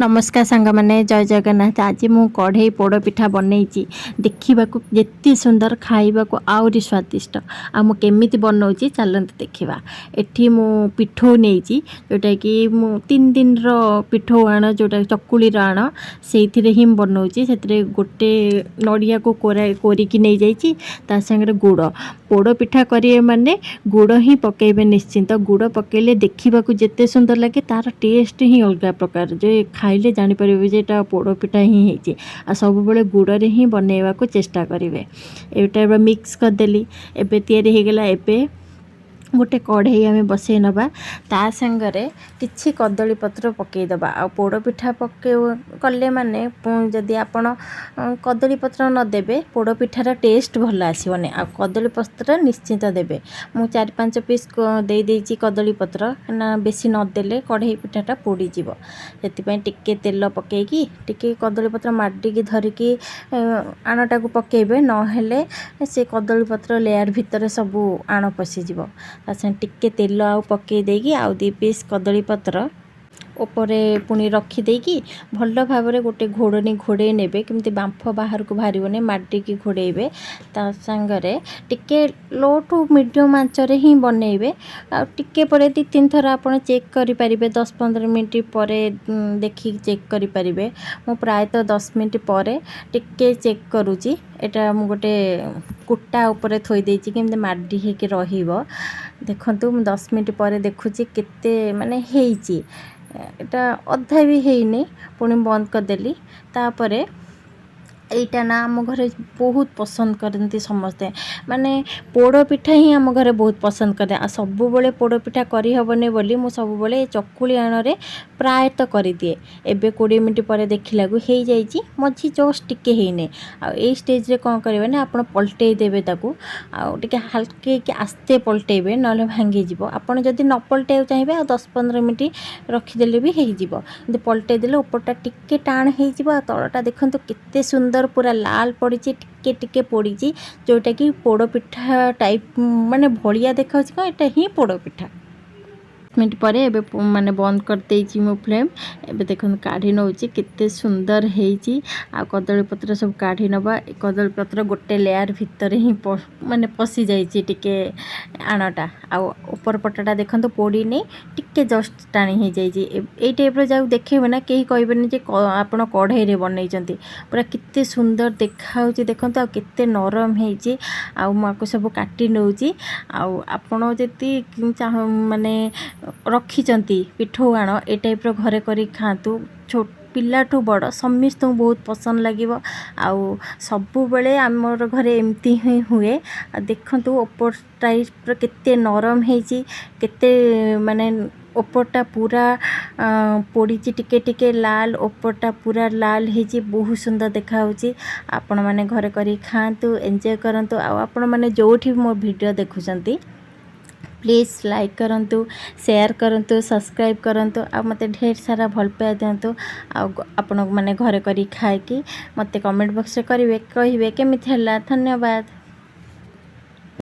नमस्कार सांग मैंने जय जगन्नाथ। आज मु कढ़ई पोड़ पिठा बनई देखा जिते सुंदर खाइबा आहरी स्वादिष्ट आमि बनाऊँगी चलते देखा। एठी मु पिठौ नहीं जोटा कि मु 3 दिन पिठौ आण जोटा चकुली आण से ही बनाऊँगी। से गोटे नड़िया को कोरिकी नहीं जाइए ता सागर गुड़ पोड़ पिठा करेंगे माने गुड़ ही पकेबे निश्चिंत। गुड़ पकेले देखा जिते सुंदर लगे तार टेस्ट ही अलग प्रकार जो खाइले जानीपर जे पोड़ पिठा ही होती आ सब बड़े गुड़ ही बनैवा को चेष्टा करेंगे। एटा मिक्स करदेली एबे तैयारी हो गला। एबे गोटे कढ़ई आम बसई नवा ता सांगरे किछि कदली पत्र पकईदबा आ पोड़ पिठा पके कले माने जदि आपण कदली पत्र न देबे पोड़ पिठार टेस्ट भल आसबनी। आ कदली पत्र निश्चिंत देबे। मु 4-5 पीस दे देइछि कदली पत्र ना बेसी न देले कढ़ई पिठाटा पोड़ी जीवो। सेति टिके तेल पकेकी टिके कदली पत्र माडिकी धरिकी आणटा को पकेबे न हेले से कदली पत्र लेयर भितर सब आण पशिजिवो। टिके तेल आउ पकई देगी आउ 2 पीस कदली पत्र उपरे पुणी रखिदेकी भल भाव में गोटे घोड़नी घोड़े नेबे केमती बांफ बाहर को बाहरने माडिकी घोड़ेबे। ता सांगरे टिके लो टू मीडियम आंचरे ही बनइबे। आ टिके परे 2-3 थर आपण चेक करि परिबे। 10-15 मिनट परे देखि चेक करि परिबे। मु प्रायतः 10 मिनट परे टिके चेक करूची। एटा मु गोटे कुटा उपरे थोई देइची केमती माडी हेके रहिबो। देखंतु मु 10 मिनट परे देखुची केते माने हेइची। एटा अधा भी है पुणी बंद करदेली। तापरे এইটা ना आम घरे बहुत पसंद करते समस्ते माने पोड़ पिठा ही आम घरे बहुत पसंद करते। आ सब बेले पोड़ पिठा करी हबने बोली मु सब बेले चकुली आणरे प्रायतः कर दिए। एबे 20 मिनट पर देखला हो जाइए मझी जस्ट टिके हेने। आ ए स्टेज रे कौन करेबे ना आपण पलटई देबे ताकू आ टिके हल्के के आस्ते पलटेबे नले भांगी जिवो। आपण जदी न पलटेउ चाहिबे आ 10-15 मिनट रखिदेले भी हेइ जिवो। किंतु पलटई देले ऊपरटा टिके टाण हेइ जिवो आ तळटा देखंतु केते सुंदर पूरा लाल पड़ी टिके टिके पोड़ी जोटा कि पोड़ पिठा टाइप माने भलिया देखा एटा ही पोड़ पिठा। मिनट पर एबे माने बंद कर देइछि मो फ्लेम। एबे देखन काढ़ी नउछि केते सुंदर हेइछि। आ कदली पत्र सब काढ़ी नबा। कदली पत्र गोटे लेयर भितर ही माने पसी जाइछि टिके आणाटा। आ ऊपर पटाटा देखन तो पोड़ी नै टिके जस्ट टाणी हे जाइछि। ए टाइप रो जाउ देखेबे ना केही कहबेनी जे आपण कढ़ई रे बनैचंती। पूरा केते सुंदर देखाउछि देखन तो केते नरम हेइछि। आ माको सब काटी नउछि। आ आपण जति चाह माने रखिचंती पिठौ आण ए टाइप रो घरे करी खातु। छोट पिलाठू बड़ समस्त बहुत पसंद लगिवो। आउ सबु बेले आमर घरे एमती ही हुए। आ देखंतु ऊपर टाइप रो केते नरम हेइछि केते माने ऊपरटा पूरा पोड़ी टिके टिके लाल ऊपरटा पूरा लाल हेइछि बहुत सुंदर देखा होछि। आपण माने घरे करी खातु एंजॉय करंतु। आ आपण माने जोठी मो वीडियो देखुचंती प्लीज़ लाइक करंतु शेयर करंतु सब्सक्राइब करंतु। आ मते ढेर सारा भल पाया दिंतु। आपण माने घरे करी खाए कि मते कमेंट बॉक्स रे करिवे कहिवे केमिथि हला। धन्यवाद।